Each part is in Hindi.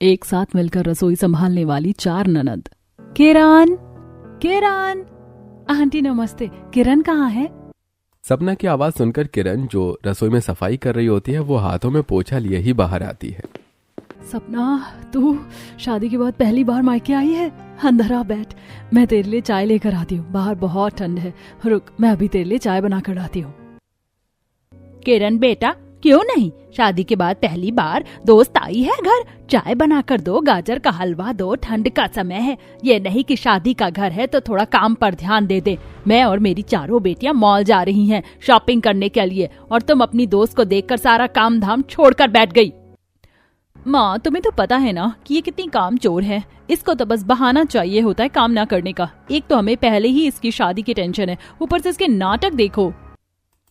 एक साथ मिलकर रसोई संभालने वाली 4 ननद। किरण, किरण। आंटी नमस्ते, किरण कहाँ है? सपना की आवाज सुनकर किरण जो रसोई में सफाई कर रही होती है वो हाथों में पोछा लिए ही बाहर आती है। सपना, तू शादी के बाद पहली बार मायके आई है? अंदर आ बैठ, मैं तेरे लिए चाय लेकर आती हूँ। बाहर बहुत ठंड है, रुक मैं अभी तेरे लिए चाय बना कर लाती हूँ। किरण बेटा, क्यों नहीं? शादी के बाद पहली बार दोस्त आई है घर, चाय बनाकर दो, गाजर का हलवा दो, ठंड का समय है। ये नहीं कि शादी का घर है तो थोड़ा काम पर ध्यान दे दे। मैं और मेरी चारों बेटियां मॉल जा रही हैं शॉपिंग करने के लिए, और तुम अपनी दोस्त को देखकर सारा काम धाम छोड़कर बैठ गई। माँ, तुम्हें तो पता है ना कि ये कितनी काम चोर है। इसको तो बस बहाना चाहिए होता है काम ना करने का। एक तो हमें पहले ही इसकी शादी की टेंशन है, ऊपर से इसके नाटक देखो।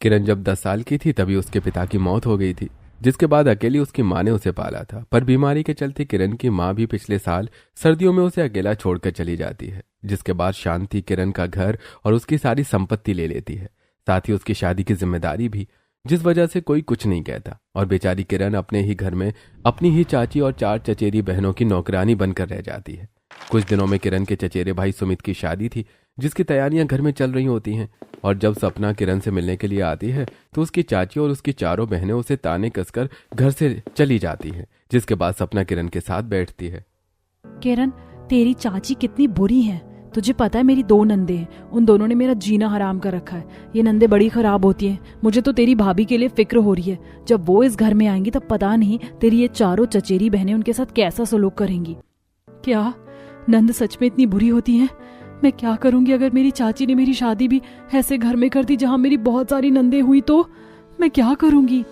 किरण जब 10 साल की थी तभी उसके पिता की मौत हो गई थी, जिसके बाद अकेली उसकी माँ ने उसे पाला था। पर बीमारी के चलते किरण की माँ भी पिछले साल सर्दियों में उसे अकेला छोड़कर चली जाती है, जिसके बाद शांति किरण का घर और उसकी सारी संपत्ति ले लेती है, साथ ही उसकी शादी की जिम्मेदारी भी, जिस वजह से कोई कुछ नहीं कहता। और बेचारी किरण अपने ही घर में अपनी ही चाची और 4 चचेरी बहनों की नौकरानी बनकर रह जाती है। कुछ दिनों में किरण के चचेरे भाई सुमित की शादी थी, जिसकी तैयारियां घर में चल रही होती हैं। और जब सपना किरण से मिलने के लिए आती है तो उसकी चाची और उसकी चारों बहनें उसे ताने कसकर घर से चली जाती हैं, जिसके बाद सपना किरण के साथ बैठती है। किरण, तेरी चाची कितनी बुरी है। तुझे पता है मेरी 2 नंदे हैं, उन दोनों ने मेरा जीना हराम कर रखा है। ये नंदे बड़ी खराब होती हैं। मुझे तो तेरी भाभी के लिए फिक्र हो रही है। जब वो इस घर में आएंगी तब पता नहीं तेरी ये चारों चचेरी बहनें उनके साथ कैसा सलूक करेंगी। क्या नंद सच में इतनी बुरी होती हैं? मैं क्या करूंगी अगर मेरी चाची ने मेरी शादी भी ऐसे घर में कर दी जहां मेरी बहुत सारी नंदे हुई तो मैं क्या करूंगी?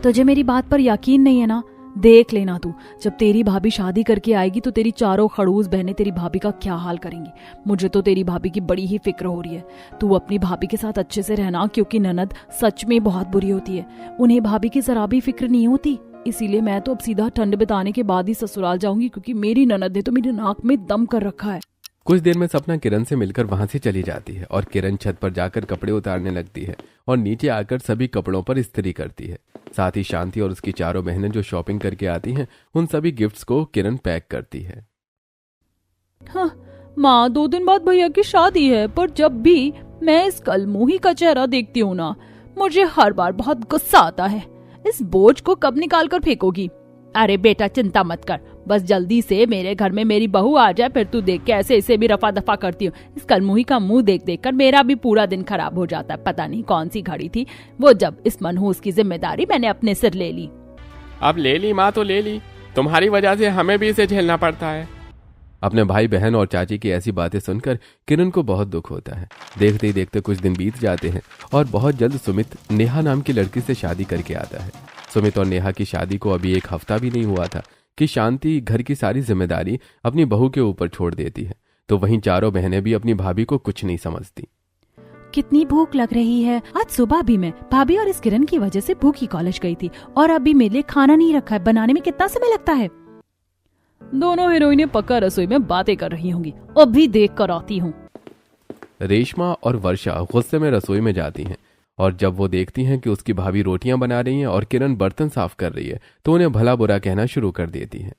तुझे मेरी बात पर यकीन नहीं है ना? देख लेना तू, जब तेरी भाभी शादी करके आएगी तो तेरी चारों खड़ूस बहनें तेरी भाभी का क्या हाल करेंगी। मुझे तो तेरी भाभी की बड़ी ही फिक्र हो रही है। तू अपनी भाभी के साथ अच्छे से रहना, क्योंकि ननद सच में बहुत बुरी होती है। उन्हें भाभी की जरा भी फिक्र नहीं होती। इसीलिए मैं तो अब सीधा ठंड बिताने के बाद ही ससुराल जाऊंगी, क्योंकि मेरी ननद ने तो मेरी नाक में दम कर रखा है। कुछ देर में सपना किरण से मिलकर वहां से चली जाती है और किरण छत पर जाकर कपड़े उतारने लगती है और नीचे आकर सभी कपड़ों पर इस्त्री करती है। साथ ही शांति और उसकी चारों बहनें जो शॉपिंग करके आती हैं उन सभी गिफ्ट्स को किरण पैक करती है। हाँ माँ, 2 दिन बाद भैया की शादी है, पर जब भी मैं इस कलमुही का चेहरा देखती हूँ ना, मुझे हर बार बहुत गुस्सा आता है। इस बोझ को कब निकाल कर फेंकोगी? अरे बेटा चिंता मत कर, बस जल्दी से मेरे घर में मेरी बहू आ जाए, फिर तू देख कैसे इसे भी रफा दफा करती हूँ। इस कलमुही का मुंह देख देख कर मेरा भी पूरा दिन खराब हो जाता है। पता नहीं कौन सी घड़ी थी वो जब इस मनहूस की जिम्मेदारी मैंने अपने सिर ले ली। अब ले ली माँ तो ले ली, तुम्हारी वजह से हमें भी इसे झेलना पड़ता है। अपने भाई बहन और चाची की ऐसी बातें सुनकर किरण को बहुत दुख होता है। देखते ही देखते कुछ दिन बीत जाते हैं और बहुत जल्द सुमित नेहा नाम की लड़की से शादी करके आता है। सुमित और नेहा की शादी को अभी 1 हफ्ता भी नहीं हुआ था कि शांति घर की सारी जिम्मेदारी अपनी बहू के ऊपर छोड़ देती है, तो वहीं चारों बहनें भी अपनी भाभी को कुछ नहीं समझती। कितनी भूख लग रही है। आज सुबह भी मैं भाभी और इस किरण की वजह से भूखी कॉलेज गई थी, और अभी मेरे लिए खाना नहीं रखा है। बनाने में कितना समय लगता है? दोनों हीरोइनें पक्का रसोई में बातें कर रही होंगी, अभी देख कर आती हूँ। रेशमा और वर्षा गुस्से में रसोई में जाती हैं, और जब वो देखती हैं कि उसकी भाभी रोटियां बना रही हैं और किरण बर्तन साफ कर रही है तो उन्हें भला बुरा कहना शुरू कर देती हैं।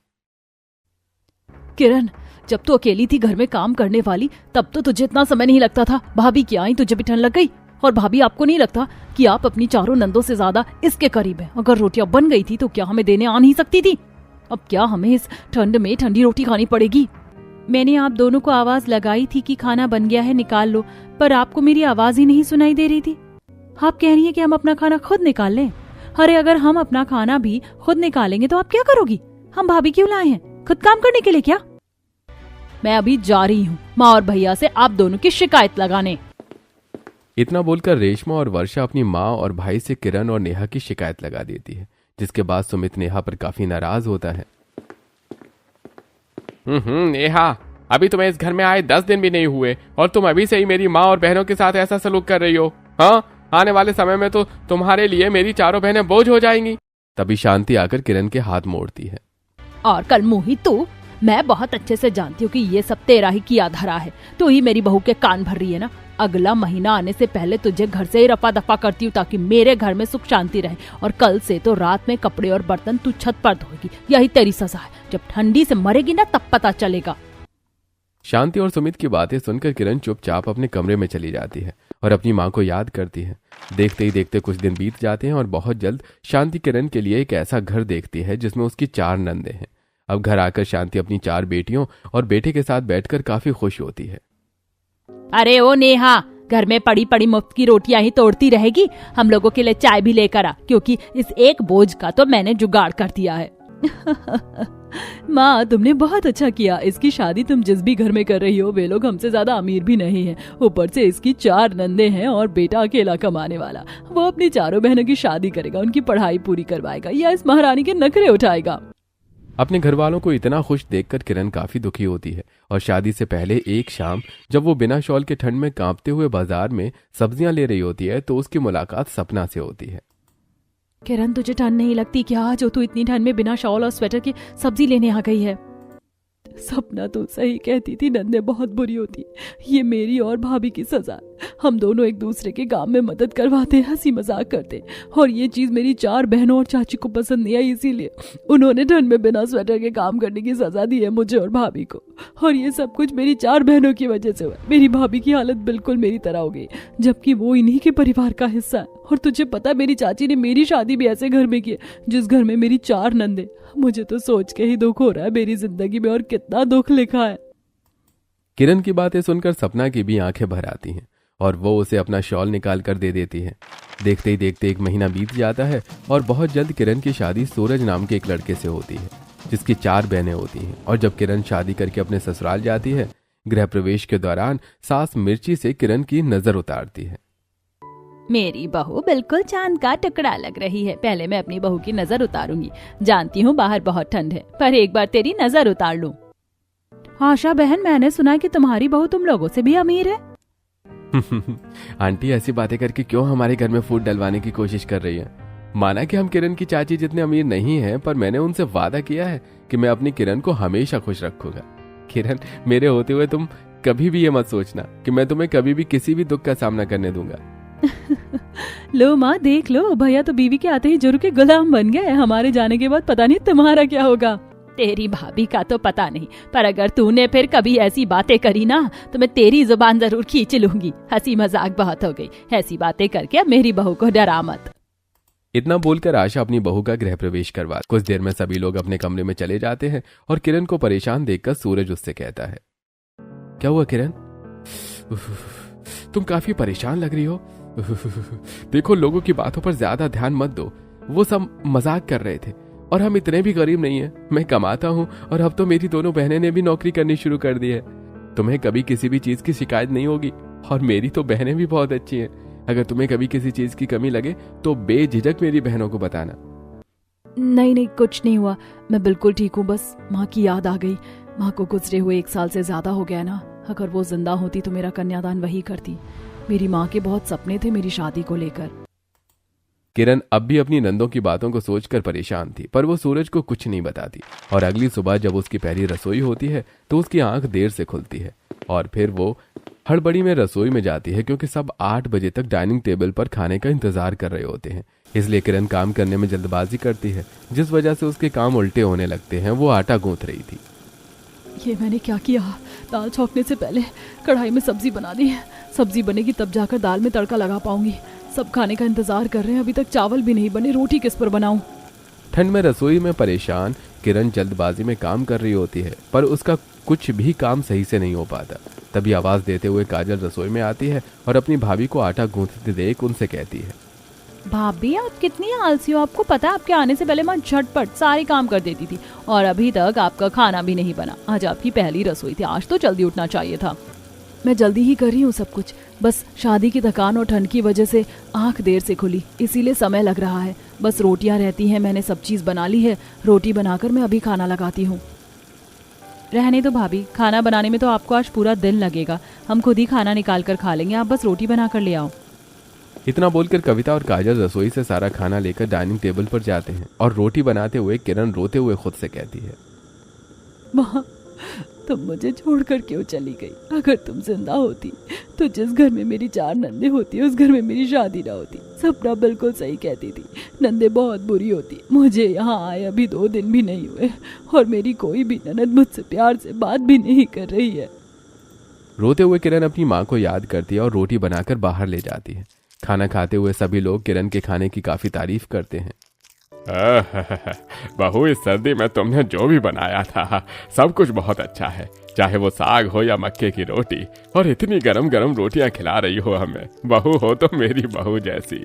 किरण, जब तू अकेली थी घर में काम करने वाली, तब तो तुझे इतना समय नहीं लगता था। भाभी की आई तुझे भी ठंड लग गई। और भाभी, आपको नहीं लगता कि आप अपनी चारों नंदों से ज्यादा इसके करीब है? अगर रोटियां बन गई थी तो क्या हमें देने आ नहीं सकती थी? अब क्या हमें इस ठंड में ठंडी रोटी खानी पड़ेगी? मैंने आप दोनों को आवाज लगाई थी कि खाना बन गया है, निकाल लो, पर आपको मेरी आवाज ही नहीं सुनाई दे रही थी। आप कह रही हैं कि हम अपना खाना खुद निकाल लें। अरे अगर हम अपना खाना भी खुद निकालेंगे तो आप क्या करोगी? हम भाभी क्यों लाए हैं? खुद काम करने के लिए क्या? मैं अभी जा रही हूँ माँ और भैया से आप दोनों की शिकायत लगाने। इतना बोलकर रेशमा और वर्षा अपनी माँ और भाई से किरण और नेहा की शिकायत लगा देती है, जिसके बाद सुमित नेहा पर काफी नाराज होता है। नेहा, अभी तुम्हें इस घर में आए 10 दिन भी नहीं हुए और तुम अभी से ही मेरी माँ और बहनों के साथ ऐसा सलूक कर रही हो। हाँ, आने वाले समय में तो तुम्हारे लिए मेरी चारों बहनें बोझ हो जाएंगी। तभी शांति आकर किरण के हाथ मोड़ती है। और कल मुही तू, मैं बहुत अच्छे से जानती हूँ कि ये सब तेरा ही किया धरा है। तू ही मेरी बहू के कान भर रही है ना। अगला महीना आने से पहले तुझे घर से ही रफा दफा करती हूँ ताकि मेरे घर में सुख शांति रहे। और कल से तो रात में कपड़े और बर्तन तू छत पर धोएगी, यही तेरी सजा है। जब ठंडी से मरेगी ना तब पता चलेगा। शांति और सुमित की बातें सुनकर किरण चुपचाप अपने कमरे में चली जाती है और अपनी माँ को याद करती है। देखते ही देखते कुछ दिन बीत जाते हैं और बहुत जल्द शांति किरण के लिए एक ऐसा घर देखती है जिसमें उसकी 4 नंदे हैं। अब घर आकर शांति अपनी 4 बेटियों और बेटे के साथ बैठकर काफी खुश होती है। अरे ओ नेहा, घर में पड़ी पड़ी मुफ्त की रोटियां ही तोड़ती रहेगी। हम लोगों के लिए चाय भी लेकर आ, क्योंकि इस एक बोझ का तो मैंने जुगाड़ कर दिया है। माँ, तुमने बहुत अच्छा किया। इसकी शादी तुम जिस भी घर में कर रही हो वे लोग हमसे ज्यादा अमीर भी नहीं हैं। ऊपर से इसकी 4 नंदे हैं और बेटा अकेला कमाने वाला। वो अपनी चारों बहनों की शादी करेगा, उनकी पढ़ाई पूरी करवाएगा या इस महारानी के नखरे उठाएगा। अपने घर वालों को इतना खुश देखकर किरण काफी दुखी होती है और शादी से पहले एक शाम जब वो बिना शॉल के ठंड में कांपते हुए बाजार में सब्जियां ले रही होती है तो उसकी मुलाकात सपना से होती है। किरण, तुझे ठंड नहीं लगती क्या जो तू इतनी ठंड में बिना शॉल और स्वेटर की सब्जी लेने आ गई है? सपना तो सही कहती थी, नंदे बहुत बुरी होती। ये मेरी और भाभी की सजा है। हम दोनों एक दूसरे के काम में मदद करवाते, हंसी मजाक करते, और ये चीज मेरी 4 बहनों और चाची को पसंद नहीं आई, इसीलिए उन्होंने ठंड में बिना स्वेटर के काम करने की सजा दी है मुझे और भाभी को। और ये सब कुछ मेरी 4 बहनों की वजह से हुआ। मेरी भाभी की हालत बिल्कुल मेरी तरह हो गई, जबकि वो इन्हीं के परिवार का हिस्सा है। और तुझे पता, मेरी चाची ने मेरी शादी भी ऐसे घर में की जिस घर में मेरी 4 नंदे। मुझे तो सोच के ही दुख हो रहा है मेरी जिंदगी में और कितना दुख लिखा है। किरण की बातें सुनकर सपना की भी आंखें भर आती हैं और वो उसे अपना शॉल निकाल कर दे देती है। देखते ही देखते 1 महीना बीत जाता है और बहुत जल्द किरण की शादी सूरज नाम के एक लड़के से होती है जिसकी 4 बहनें होती हैं। और जब किरण शादी करके अपने ससुराल जाती है, गृह प्रवेश के दौरान सास मिर्ची से किरण की नजर उतारती है। मेरी बहू बिल्कुल चांद का टुकड़ा लग रही है। पहले मैं अपनी बहू की नजर उतारूंगी। जानती हूँ बाहर बहुत ठंड है, पर एक बार तेरी नजर उतार लूं। आशा बहन, मैंने सुना कि तुम्हारी बहू तुम लोगों से भी अमीर है। आंटी ऐसी बातें करके क्यों हमारे घर में फूट डलवाने की कोशिश कर रही है? माना कि हम किरण की चाची जितने अमीर नहीं हैं, पर मैंने उनसे वादा किया है कि मैं अपनी किरण को हमेशा खुश रखूंगा। किरण, मेरे होते हुए तुम कभी भी ये मत सोचना कि मैं तुम्हें कभी भी किसी भी दुख का सामना करने दूंगा। लो माँ, देख लो, भैया तो बीवी के आते ही जुर्म के गुलाम बन गए। हमारे जाने के बाद पता नहीं तुम्हारा क्या होगा। तेरी भाभी का तो पता नहीं, पर अगर तूने फिर कभी ऐसी बातें करी ना तो मैं तेरी जुबान जरूर खींच लूंगी। हंसी मजाक बहुत हो गई, ऐसी बातें करके अब मेरी बहू को डरा मत। इतना बोलकर आशा अपनी बहू का गृह प्रवेश करवा। कुछ देर में सभी लोग अपने कमरे में चले जाते हैं और किरण को परेशान देखकर सूरज उससे कहता है, क्या हुआ किरण? तुम काफी परेशान लग रही हो। देखो, लोगों की बातों पर ज्यादा ध्यान मत दो। वो सब मजाक कर रहे थे और हम इतने भी गरीब नहीं है। मैं कमाता हूँ और अब तो मेरी दोनों बहनें ने भी नौकरी करनी शुरू कर दी है। तुम्हें कभी किसी भी चीज की शिकायत नहीं होगी और मेरी तो बहनें भी बहुत अच्छी हैं। अगर तुम्हें कभी किसी चीज की कमी लगे तो बेझिझक मेरी बहनों को बताना। नहीं नहीं, कुछ नहीं हुआ, मैं बिल्कुल ठीक हूँ। बस माँ की याद आ गई। माँ को गुजरे हुए 1 साल से ज्यादा हो गया ना। अगर वो जिंदा होती तो मेरा कन्यादान वही करती। मेरी माँ के बहुत सपने थे मेरी शादी को लेकर। किरण अब भी अपनी नंदों की बातों को सोचकर परेशान थी, पर वो सूरज को कुछ नहीं बताती। और अगली सुबह जब उसकी पहली रसोई होती है तो उसकी आंख देर से खुलती है और फिर वो हड़बड़ी में रसोई में जाती है, क्योंकि सब 8 बजे तक डाइनिंग टेबल पर खाने का इंतजार कर रहे होते हैं। इसलिए किरण काम करने में जल्दबाजी करती है, जिस वजह से उसके काम उल्टे होने लगते हैं। वो आटा गूंथ रही थी। ये मैंने क्या किया? दाल छौंकने से पहले कढ़ाई में सब्जी बना दी है। सब्जी बनेगी तब जाकर दाल में तड़का लगा पाऊंगी। सब खाने का इंतजार कर रहे हैं, अभी तक चावल भी नहीं बने। रोटी किस पर बनाऊं? ठंड में रसोई में परेशान किरण जल्दबाजी में काम कर रही होती है, पर उसका कुछ भी काम सही से नहीं हो पाता। तभी आवाज देते हुए काजल रसोई में आती है और अपनी भाभी को आटा गूंथते देख उनसे कहती है, भाभी आप कितनी आलसी हो। आपको पता है आपके आने से पहले मैं झटपट सारे काम कर देती थी और अभी तक आपका खाना भी नहीं बना। आज आपकी पहली रसोई थी, आज तो जल्दी उठना चाहिए था। मैं जल्दी ही कर रही हूँ सब कुछ, बस शादी की थकान और ठंड की वजह से आंख देर से खुली, इसीलिए समय लग रहा है। बस रोटियां रहती हैं, मैंने सब चीज़ बना ली है। रोटी बनाकर मैं अभी खाना लगाती हूँ। रहने दो भाभी, खाना बनाने में तो आपको आज पूरा दिन लगेगा। हम खुद ही खाना निकाल कर खा लेंगे, आप बस रोटी बना कर ले आओ। इतना बोलकर कविता और काजल रसोई से सारा खाना लेकर डाइनिंग टेबल पर जाते हैं और रोटी बनाते हुए किरण रोते हुए खुद से कहती है, तुम मुझे छोड़कर क्यों चली गई? अगर तुम जिंदा होती तो जिस घर में मेरी 4 नंदे होती उस घर में मेरी शादी ना होती। सपना बिल्कुल सही कहती थी, नंदे बहुत बुरी होती। मुझे यहाँ आए अभी 2 दिन भी नहीं हुए और मेरी कोई भी ननद मुझसे प्यार से बात भी नहीं कर रही है। रोते हुए किरण अपनी माँ को याद करती है और रोटी बनाकर बाहर ले जाती है। खाना खाते हुए सभी लोग किरण के खाने की काफी तारीफ करते हैं। बहू, इस सर्दी में तुमने जो भी बनाया था सब कुछ बहुत अच्छा है, चाहे वो साग हो या मक्के की रोटी, और इतनी गरम गरम रोटियां खिला रही हो हमें। बहू हो तो मेरी बहू जैसी।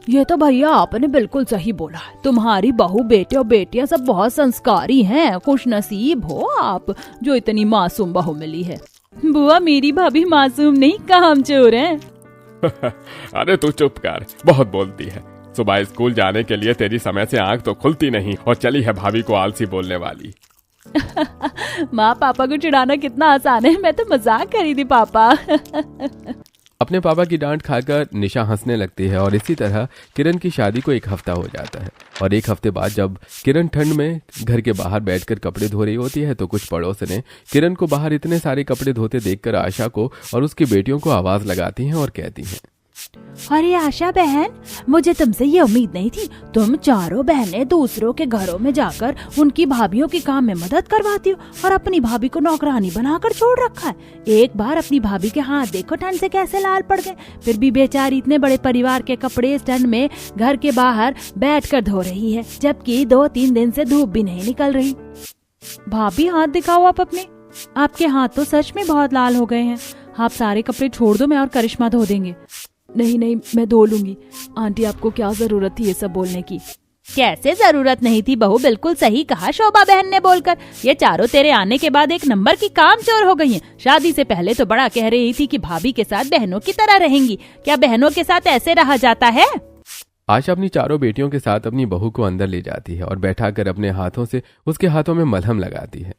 ये तो भैया आपने बिल्कुल सही बोला। तुम्हारी बहू बेटे और बेटियां सब बहुत संस्कारी हैं। खुश नसीब हो आप जो इतनी मासूम बहू मिली है। बुआ, मेरी भाभी मासूम नहीं, कामचोर हैं। अरे तू चुप कर, बहुत बोलती है। सुबह स्कूल जाने के लिए तेरी समय से आंख तो खुलती नहीं और चली है भाभी को आलसी बोलने वाली। माँ, पापा को चिढ़ाना कितना आसान है, मैं तो मजाक करी थी पापा। अपने पापा की डांट खाकर निशा हंसने लगती है और इसी तरह किरण की शादी को 1 हफ्ता हो जाता है। और 1 हफ्ते बाद जब किरण ठंड में घर के बाहर बैठकर कपड़े धो रही होती है तो कुछ पड़ोसने किरण को बाहर इतने सारे कपड़े धोते देखकर आशा को और उसकी बेटियों को आवाज लगाती हैं और कहती हैं, अरे आशा बहन, मुझे तुमसे ये उम्मीद नहीं थी। तुम चारों बहनें दूसरों के घरों में जाकर उनकी भाभीयों के काम में मदद करवाती हो और अपनी भाभी को नौकरानी बनाकर छोड़ रखा है। एक बार अपनी भाभी के हाथ देखो ठंड से कैसे लाल पड़ गए, फिर भी बेचारी इतने बड़े परिवार के कपड़े इस ठंड में घर के बाहर बैठकर धो रही है, जबकि 2-3 दिन से धूप भी नहीं निकल रही। भाभी, हाथ दिखाओ आप अपने। आपके हाथ तो सच में बहुत लाल हो गए हैं। आप सारे कपड़े छोड़ दो, मैं और करिश्मा धो देंगे। नहीं, मैं धो लूंगी। आंटी, आपको क्या जरूरत थी ये सब बोलने की? कैसे जरूरत नहीं थी बहू, बिल्कुल सही कहा शोभा बहन ने बोलकर। ये चारों तेरे आने के बाद 1 नंबर की कामचोर हो गई हैं। शादी से पहले तो बड़ा कह रही थी कि भाभी के साथ बहनों की तरह रहेंगी। क्या बहनों के साथ ऐसे रहा जाता है? आशा अपनी चारों बेटियों के साथ अपनी बहू को अंदर ले जाती है और बैठाकर अपने हाथों से उसके हाथों में मलहम लगाती है।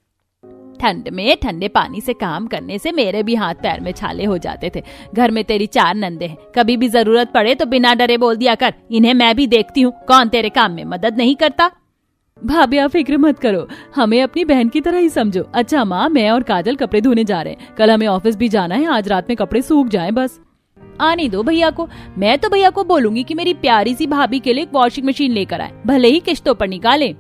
ठंड में ठंडे पानी से काम करने से मेरे भी हाथ पैर में छाले हो जाते थे। घर में तेरी 4 नंदे हैं, कभी भी जरूरत पड़े तो बिना डरे बोल दिया कर, इन्हें मैं भी देखती हूँ कौन तेरे काम में मदद नहीं करता। भाभी, आप फिक्र मत करो, हमें अपनी बहन की तरह ही समझो। अच्छा माँ, मैं और काजल कपड़े धोने जा रहे हैं, कल हमें ऑफिस भी जाना है। आज रात में कपड़े सूख जाएं बस। आने दो भैया को। मैं तो भैया को बोलूंगी कि मेरी प्यारी सी भाभी के लिए एक वॉशिंग मशीन लेकर आए, भले ही किश्तों पर निकाले।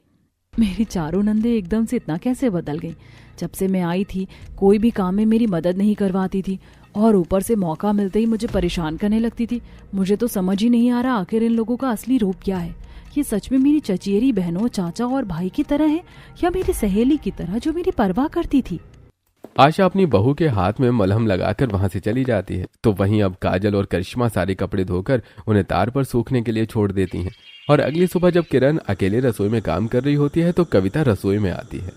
मेरी चारों नंदे एकदम से इतना कैसे बदल गई? जब से मैं आई थी कोई भी काम में मेरी मदद नहीं करवाती थी और ऊपर से मौका मिलते ही मुझे परेशान करने लगती थी। मुझे तो समझ ही नहीं आ रहा आखिर इन लोगों का असली रूप क्या है। ये सच में मेरी चचेरी बहनों, चाचा और भाई की तरह है या मेरी सहेली की तरह जो मेरी परवाह करती थी? आशा अपनी बहू के हाथ में मलहम लगाकर वहां से चली जाती है तो वहीं अब काजल और करिश्मा सारे कपड़े धोकर उन्हें तार पर सूखने के लिए छोड़ देती हैं। और अगली सुबह जब किरण अकेले रसोई में काम कर रही होती है तो कविता रसोई में आती है।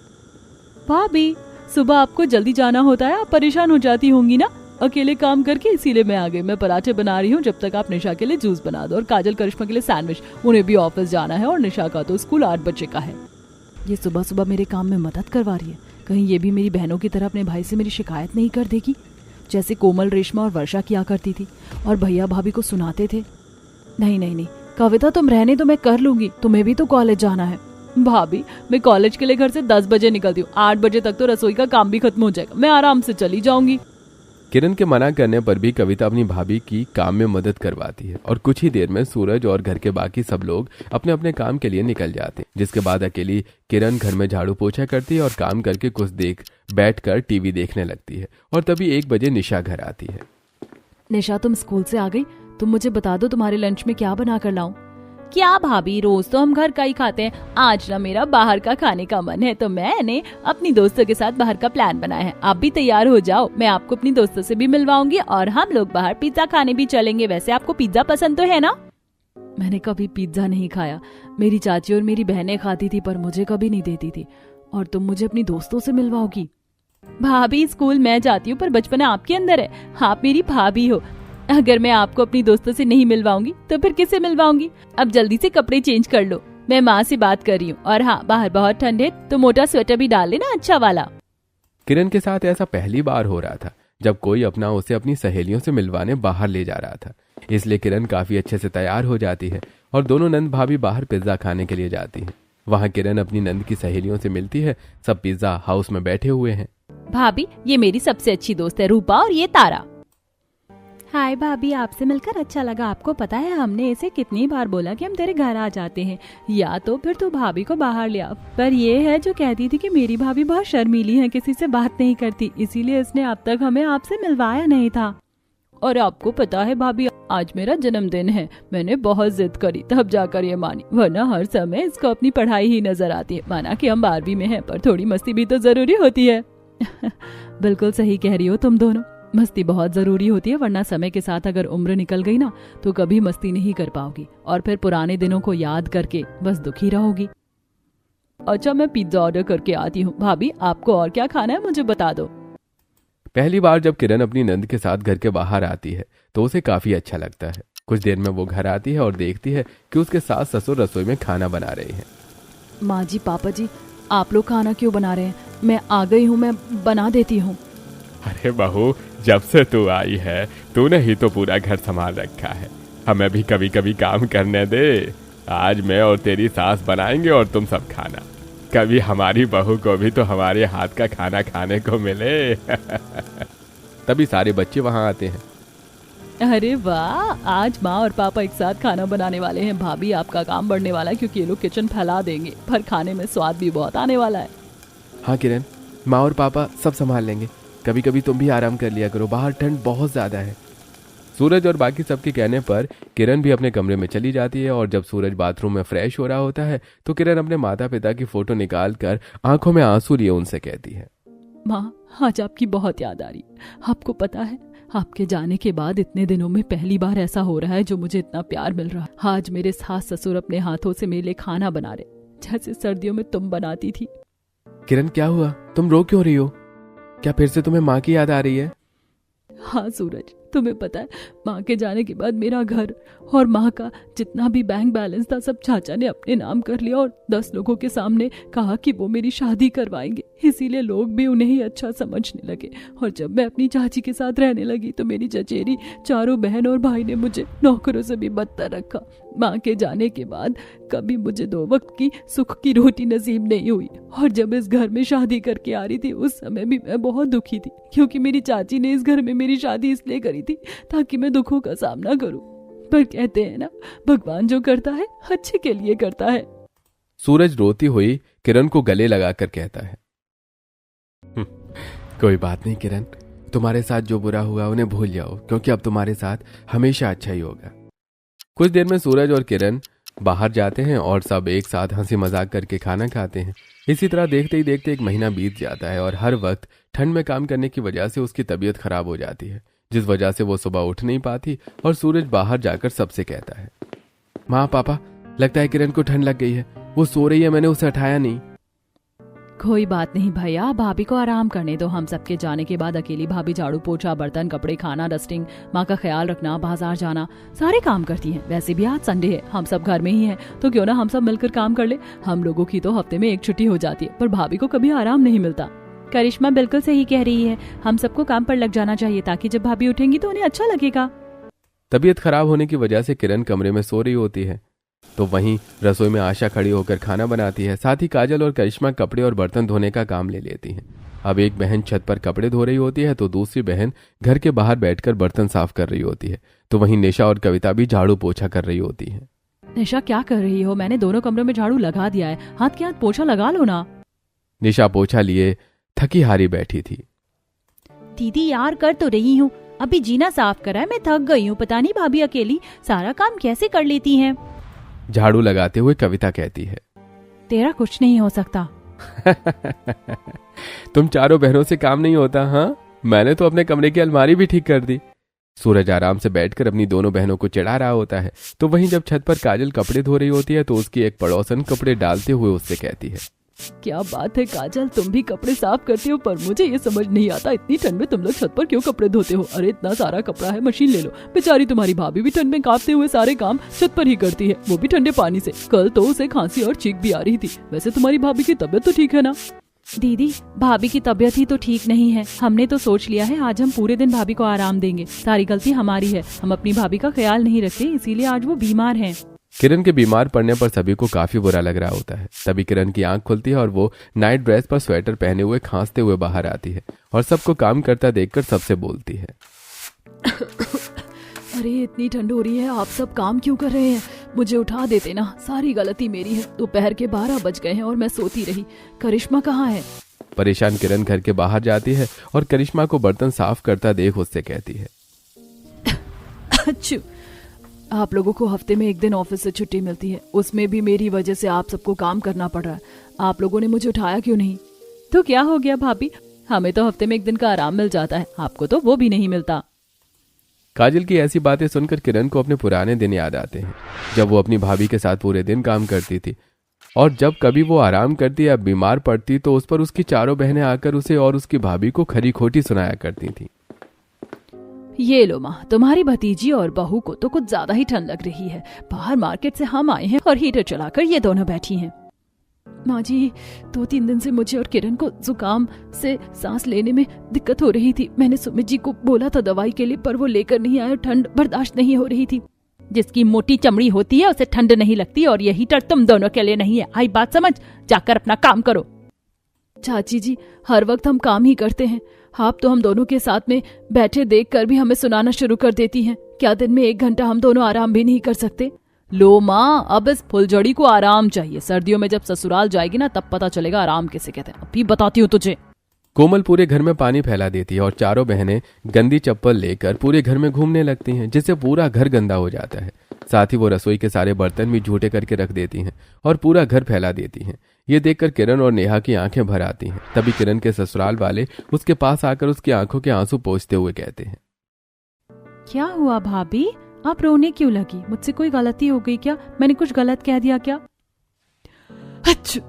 भाभी, सुबह आपको जल्दी जाना होता है, आप परेशान हो जाती होंगी ना अकेले काम करके, इसीलिए मैं आ गई। मैं पराठे बना रही हूँ, जब तक आप निशा के लिए जूस बना दो और काजल करिश्मा के लिए सैंडविच। उन्हें भी ऑफिस जाना है और निशा का तो स्कूल 8 बजे का है। ये सुबह सुबह मेरे काम में मदद करवा रही है, कहीं ये भी मेरी बहनों की तरह अपने भाई से मेरी शिकायत नहीं कर देगी जैसे कोमल, रेशमा और वर्षा किया करती थी और भैया भाभी को सुनाते थे। नहीं, कविता तुम रहने तो मैं कर लूंगी, तुम्हें भी तो कॉलेज जाना है। भाभी, मैं कॉलेज के लिए घर से 10 बजे निकलती हूँ, 8 बजे तक तो रसोई का काम भी खत्म हो जाएगा, मैं आराम से चली जाऊंगी। किरण के मना करने पर भी कविता अपनी भाभी की काम में मदद करवाती है और कुछ ही देर में सूरज और घर के बाकी सब लोग अपने अपने काम के लिए निकल जाते हैं। जिसके बाद अकेली किरण घर में झाड़ू पोछा करती है और काम करके कुछ देर बैठकर टीवी देखने लगती है। और तभी 1 बजे निशा घर आती है। निशा, तुम स्कूल से आ गई? तुम मुझे बता दो तुम्हारे लंच में क्या बना कर लाऊं? क्या भाभी, रोज तो हम घर का ही खाते हैं, आज ना मेरा बाहर का खाने का मन है तो मैंने अपनी दोस्तों के साथ बाहर का प्लान बनाया है। आप भी तैयार हो जाओ, मैं आपको अपनी दोस्तों से भी मिलवाऊंगी और हम लोग बाहर पिज्जा खाने भी चलेंगे। वैसे आपको पिज्जा पसंद तो है ना? मैंने कभी पिज्जा नहीं खाया, मेरी चाची और मेरी बहनें खाती थी पर मुझे कभी नहीं देती थी, और तुम मुझे अपनी दोस्तों से मिलवाओगी? भाभी, स्कूल मैं जाती हूँ पर बचपना आपके अंदर है, आप मेरी भाभी हो। अगर मैं आपको अपनी दोस्तों से नहीं मिलवाऊंगी तो फिर किससे मिलवाऊंगी? अब जल्दी से कपड़े चेंज कर लो, मैं माँ से बात कर रही हूँ। और हाँ, बाहर बहुत ठंड है तो मोटा स्वेटर भी डाल लेना, अच्छा वाला। किरण के साथ ऐसा पहली बार हो रहा था जब कोई अपना उसे अपनी सहेलियों से मिलवाने बाहर ले जा रहा था, इसलिए किरण काफी अच्छे से तैयार हो जाती है और दोनों नंद भाभी बाहर पिज्जा खाने के लिए जाती है। वहाँ किरण अपनी नंद की सहेलियों से मिलती है। सब पिज्जा हाउस में बैठे हुए हैं। भाभी, ये मेरी सबसे अच्छी दोस्त है रूपा, और ये तारा। हाय भाभी, आपसे मिलकर अच्छा लगा। आपको पता है हमने इसे कितनी बार बोला कि हम तेरे घर आ जाते हैं, या तो फिर तू भाभी को बाहर ले आ, पर ये है जो कहती थी कि मेरी भाभी बहुत शर्मीली है, किसी से बात नहीं करती, इसीलिए इसने अब तक हमें आपसे मिलवाया नहीं था। और आपको पता है भाभी, आज मेरा जन्मदिन है, मैंने बहुत जिद करी तब जाकर ये मानी, वरना हर समय इसको अपनी पढ़ाई ही नजर आती है। माना कि हम 12वीं में हैं, पर थोड़ी मस्ती भी तो जरूरी होती है। बिल्कुल सही कह रही हो तुम दोनों, मस्ती बहुत जरूरी होती है, वरना समय के साथ अगर उम्र निकल गई ना तो कभी मस्ती नहीं कर पाओगी, और फिर पुराने दिनों को याद करके बस दुखी रहोगी। अच्छा, मैं पिज्जा ऑर्डर करके आती हूँ। भाभी, आपको और क्या खाना है मुझे बता दो। पहली बार जब किरण अपनी नंद के साथ घर के बाहर आती है तो उसे काफी अच्छा लगता है। कुछ देर में वो घर आती है और देखती है कि उसके सास ससुर रसोई में खाना बना रहे हैं। माँ जी, पापा जी, आप लोग खाना क्यों बना रहे हैं? मैं आ गई हूँ, मैं बना देती हूँ। अरे बहू, जब से तू आई है तूने ही तो पूरा घर संभाल रखा है, हमें भी कभी कभी काम करने दे। आज मैं और तेरी सास बनाएंगे और तुम सब खाना। कभी हमारी बहू को भी तो हमारे हाथ का खाना खाने को मिले। तभी सारे बच्चे वहां आते हैं। अरे वाह, आज माँ और पापा एक साथ खाना बनाने वाले हैं। भाभी, आपका काम बढ़ने वाला है क्योंकि ये लोग किचन फैला देंगे, पर खाने में स्वाद भी बहुत आने वाला है। हाँ किरण, माँ और पापा सब संभाल लेंगे, कभी कभी तुम भी आराम कर लिया करो, बाहर ठंड बहुत ज्यादा है। सूरज और बाकी सबके कहने पर किरण भी अपने कमरे में चली जाती है, और जब सूरज बाथरूम में फ्रेश हो रहा होता है तो किरण अपने माता पिता की फोटो निकाल कर आंखों में आंसू लिए उनसे कहती है, माँ, आज आपकी बहुत याद आ रही है। आपको पता है, आपके जाने के बाद इतने दिनों में पहली बार ऐसा हो रहा है जो मुझे इतना प्यार मिल रहा है। आज मेरे सास ससुर अपने हाथों से मेरे लिए खाना बना रहे, जैसे सर्दियों में तुम बनाती थी। किरण क्या हुआ, तुम रो क्यों रही हो? क्या फिर से तुम्हें माँ की याद आ रही है? हाँ सूरज, तुम्हें पता है, माँ के जाने के बाद मेरा घर और माँ का जितना भी बैंक बैलेंस था सब चाचा ने अपने नाम कर लिया, और 10 लोगों के सामने कहा कि वो मेरी शादी करवाएंगे। इसीलिए लोग भी उन्हें ही अच्छा समझने लगे, और जब मैं अपनी चाची के साथ रहने लगी तो मेरी चचेरी चारों बहन और भाई ने मुझे नौकरों से भी बदतर रखा। माँ के जाने के बाद कभी मुझे 2 वक्त की सुख की रोटी नसीब नहीं हुई, और जब इस घर में शादी करके आ रही थी उस समय भी मैं बहुत दुखी थी, क्योंकि मेरी चाची ने इस घर में मेरी शादी इसलिए करी थी ताकि मैं दुखों का सामना करूं। पर कहते हैं ना, भगवान जो करता है अच्छे के लिए करता है। सूरज रोती हुई किरण को गले लगाकर कहता है, कोई बात नहीं किरण, तुम्हारे साथ जो बुरा हुआ उन्हें भूल जाओ, क्योंकि अब तुम्हारे साथ हमेशा अच्छा ही होगा। कुछ देर में सूरज और किरण बाहर जाते हैं और सब एक साथ हंसी मजाक करके खाना खाते हैं। इसी तरह देखते ही देखते 1 महीना बीत जाता है, और हर वक्त ठंड में काम करने की वजह से उसकी तबीयत खराब हो जाती है, जिस वजह से वो सुबह उठ नहीं पाती। और सूरज बाहर जाकर सबसे कहता है, माँ पापा, लगता है किरण को ठंड लग गई है, वो सो रही है, मैंने उसे उठाया नहीं। कोई बात नहीं भैया, भाभी को आराम करने दो। हम सबके जाने के बाद अकेली भाभी झाड़ू पोछा, बर्तन, कपड़े, खाना, डस्टिंग, माँ का ख्याल रखना, बाजार जाना, सारे काम करती हैं। वैसे भी आज संडे है, हम सब घर में ही हैं, तो क्यों ना हम सब मिलकर काम कर ले। हम लोगों की तो हफ्ते में 1 छुट्टी हो जाती है, पर भाभी को कभी आराम नहीं मिलता। करिश्मा बिल्कुल सही कह रही है, हम सबको काम पर लग जाना चाहिए ताकि जब भाभी उठेंगी तो उन्हें अच्छा लगेगा। तबीयत खराब होने की वजह से किरण कमरे में सो रही होती है, तो वहीं रसोई में आशा खड़ी होकर खाना बनाती है। साथ ही काजल और करिश्मा कपड़े और बर्तन धोने का काम ले लेती हैं। अब एक बहन छत पर कपड़े धो रही होती है, तो दूसरी बहन घर के बाहर बैठकर बर्तन साफ कर रही होती है। तो वहीं निशा और कविता भी झाड़ू पोछा कर रही होती है। निशा, क्या कर रही हो? मैंने दोनों कमरों में झाड़ू लगा दिया है, हाथ के हाथ पोछा लगा लो ना। निशा पोछा लिए थकी हारी बैठी थी। दीदी यार, कर तो रही हूँ, अभी जीना साफ करा है, मैं थक गई हूँ। पता नहीं भाभी अकेली सारा काम कैसे कर लेती हैं। झाड़ू लगाते हुए कविता कहती है, तेरा कुछ नहीं हो सकता। तुम चारों बहनों से काम नहीं होता। हाँ, मैंने तो अपने कमरे की अलमारी भी ठीक कर दी। सूरज आराम से बैठकर अपनी दोनों बहनों को चिढ़ा रहा होता है। तो वहीं जब छत पर काजल कपड़े धो रही होती है, तो उसकी एक पड़ोसन कपड़े डालते हुए उससे कहती है, क्या बात है काजल, तुम भी कपड़े साफ करती हो, पर मुझे ये समझ नहीं आता इतनी ठंड में तुम लोग छत पर क्यों कपड़े धोते हो। अरे इतना सारा कपड़ा है, मशीन ले लो। बेचारी तुम्हारी भाभी भी ठंड में कांपते हुए सारे काम छत पर ही करती है, वो भी ठंडे पानी से। कल तो उसे खांसी और छींक भी आ रही थी। वैसे तुम्हारी भाभी की तबीयत तो ठीक है ना? दीदी, भाभी की तबीयत ही तो ठीक नहीं है। हमने तो सोच लिया है आज हम पूरे दिन भाभी को आराम देंगे। सारी गलती हमारी है, हम अपनी भाभी का ख्याल नहीं रखते, इसीलिए आज वो बीमार हैं। किरण के बीमार पड़ने पर सभी को काफी बुरा लग रहा होता है। तभी किरण की आंख खुलती है और वो नाइट ड्रेस पर स्वेटर पहने हुए खांसते हुए बाहर आती है और सबको काम करता देखकर सबसे बोलती है, अरे इतनी ठंड हो रही है, आप सब काम क्यों कर रहे हैं? मुझे उठा देते ना, सारी गलती मेरी है। दोपहर के 12 बज गए हैं और मैं सोती रही। करिश्मा कहाँ है? परेशान किरण घर के बाहर जाती है और करिश्मा को बर्तन साफ करता देख उससे कहती है, अच्छू, आप लोगों को हफ्ते में 1 दिन ऑफिस से छुट्टी मिलती है, उसमें भी मेरी वजह से आप सबको काम करना पड़ रहा है। आप लोगों ने मुझे उठाया क्यों नहीं? तो क्या हो गया भाभी, हमें तो हफ्ते में 1 दिन का आराम मिल जाता है, आपको तो वो भी नहीं मिलता। काजल की ऐसी बातें सुनकर किरण को अपने पुराने दिन याद आते हैं, जब वो अपनी भाभी के साथ पूरे दिन काम करती थी और जब कभी वो आराम करती या बीमार पड़ती तो उस पर उसकी चारों बहनें आकर उसे और उसकी भाभी को खरी खोटी सुनाया करती थी। ये लो माँ, तुम्हारी भतीजी और बहू को तो कुछ ज्यादा ही ठंड लग रही है। बाहर मार्केट से हम आए हैं और हीटर चलाकर ये दोनों बैठी हैं। माँ जी, 2-3 दिन से मुझे और किरण को जुकाम से सांस लेने में दिक्कत हो रही थी। मैंने सुमित जी को बोला था दवाई के लिए, पर वो लेकर नहीं आए। ठंड बर्दाश्त नहीं हो रही थी। जिसकी मोटी चमड़ी होती है उसे ठंड नहीं लगती, और ये हीटर तुम दोनों के लिए नहीं है। आई बात समझ, जाकर अपना काम करो। चाची जी, हर वक्त हम काम ही करते हैं। आप तो हम दोनों के साथ में बैठे देखकर भी हमें सुनाना शुरू कर देती हैं। क्या दिन में 1 घंटा हम दोनों आराम भी नहीं कर सकते? लो माँ, अब इस फुलझड़ी को आराम चाहिए। सर्दियों में जब ससुराल जाएगी ना, तब पता चलेगा आराम किसे कहते हैं। अभी बताती हूँ तुझे। कोमल पूरे घर में पानी फैला देती है और चारों बहनें गंदी चप्पल लेकर पूरे घर में घूमने लगती हैं, जिससे पूरा घर गंदा हो जाता है। साथ ही वो रसोई के सारे बर्तन भी झूठे करके रख देती हैं और पूरा घर फैला देती हैं। ये देखकर किरण और नेहा की आंखें भर आती हैं। तभी किरण के ससुराल वाले उसके पास आकर उसकी आंखों के आंसू पोंछते हुए कहते हैं, क्या हुआ भाभी, आप रोने क्यों लगी? मुझसे कोई गलती हो गई क्या? मैंने कुछ गलत कह दिया क्या? अच्छा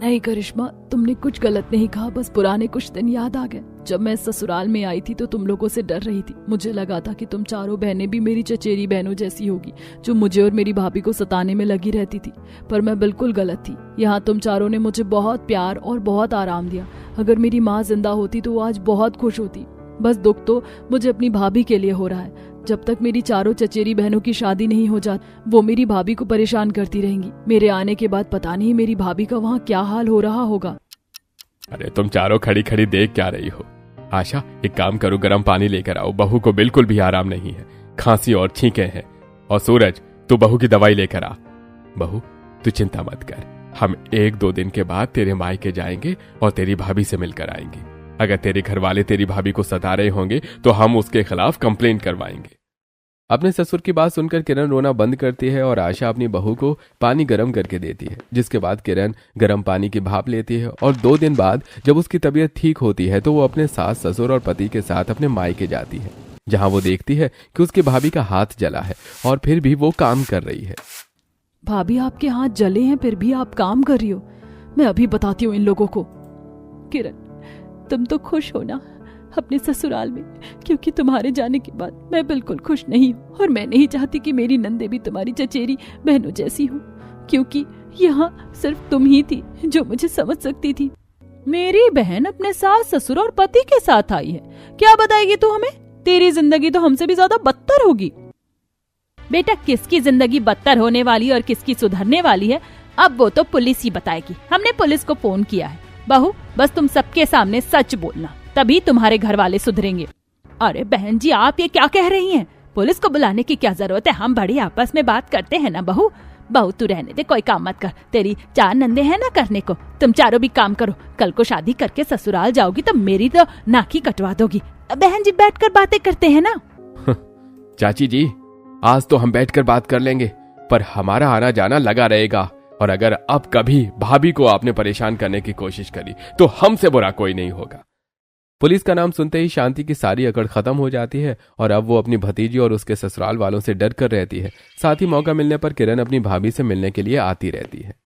नहीं करिश्मा, तुमने कुछ गलत नहीं कहा। बस पुराने कुछ दिन याद आ गए। जब मैं ससुराल में आई थी तो तुम लोगों से डर रही थी। मुझे लगा था कि तुम चारों बहनें भी मेरी चचेरी बहनों जैसी होगी, जो मुझे और मेरी भाभी को सताने में लगी रहती थी। पर मैं बिल्कुल गलत थी। यहाँ तुम चारों ने मुझे बहुत प्यार और बहुत आराम दिया। अगर मेरी माँ जिंदा होती तो वो आज बहुत खुश होती। बस दुख तो मुझे अपनी भाभी के लिए हो रहा है। जब तक मेरी चारों चचेरी बहनों की शादी नहीं हो जाती, वो मेरी भाभी को परेशान करती रहेंगी। मेरे आने के बाद पता नहीं मेरी भाभी का वहाँ क्या हाल हो रहा होगा। अरे तुम चारों खड़ी खड़ी देख क्या रही हो? आशा, एक काम करो, गर्म पानी लेकर आओ। बहू को बिल्कुल भी आराम नहीं है, खांसी और छींके हैं। और सूरज, तू बहू की दवाई लेकर आ। बहू, तू चिंता मत कर, हम 1-2 दिन के बाद तेरे मायके जाएंगे और तेरी भाभी से मिलकर आएंगे। अगर तेरे घर वाले तेरी भाभी को सता रहे होंगे तो हम उसके खिलाफ कंप्लेंट करवाएंगे। अपने ससुर की बात सुनकर किरण रोना बंद करती है और आशा अपनी बहू को पानी गर्म करके देती है, जिसके बाद किरण गर्म पानी की भाप लेती है और 2 दिन बाद जब उसकी तबीयत ठीक होती है तो वो अपने सास, ससुर और पति के साथ अपने मायके जाती है, जहां वो देखती है कि उसकी भाभी का हाथ जला है और फिर भी वो काम कर रही है। भाभी, आपके हाथ जले हैं फिर भी आप काम कर रही हो? मैं अभी बताती हूँ इन लोगों को। किरण, तुम तो खुश हो ना अपने ससुराल में? क्योंकि तुम्हारे जाने के बाद मैं बिल्कुल खुश नहीं हूँ, और मैं नहीं चाहती कि मेरी नंदे भी तुम्हारी चचेरी बहनों जैसी हो, क्योंकि यहाँ सिर्फ तुम ही थी जो मुझे समझ सकती थी। मेरी बहन अपने सास, ससुर और पति के साथ आई है, क्या बताएगी तू हमें? तेरी जिंदगी तो हमसे भी ज्यादा बदतर होगी। बेटा, किसकी जिंदगी बदतर होने वाली और किसकी सुधरने वाली है, अब वो तो पुलिस ही बताएगी। हमने पुलिस को फोन किया है। बहू, बस तुम सबके सामने सच बोलना, तभी तुम्हारे घर वाले सुधरेंगे। अरे बहन जी, आप ये क्या कह रही हैं? पुलिस को बुलाने की क्या जरूरत है? हम बड़ी आपस में बात करते हैं ना। बहू, तू रहने दे, कोई काम मत कर। तेरी 4 नंदे हैं ना करने को, तुम चारों भी काम करो। कल को शादी करके ससुराल जाओगी तो मेरी तो नाक ही कटवा दोगी। बहन जी, बैठकर बातें करते हैं ना। चाची जी, आज तो हम बैठकर बात कर लेंगे, पर हमारा आना जाना लगा रहेगा। और अगर अब कभी भाभी को आपने परेशान करने की कोशिश करी तो हमसे बुरा कोई नहीं होगा। पुलिस का नाम सुनते ही शांति की सारी अकड़ खत्म हो जाती है और अब वो अपनी भतीजी और उसके ससुराल वालों से डर कर रहती है। साथ ही मौका मिलने पर किरण अपनी भाभी से मिलने के लिए आती रहती है।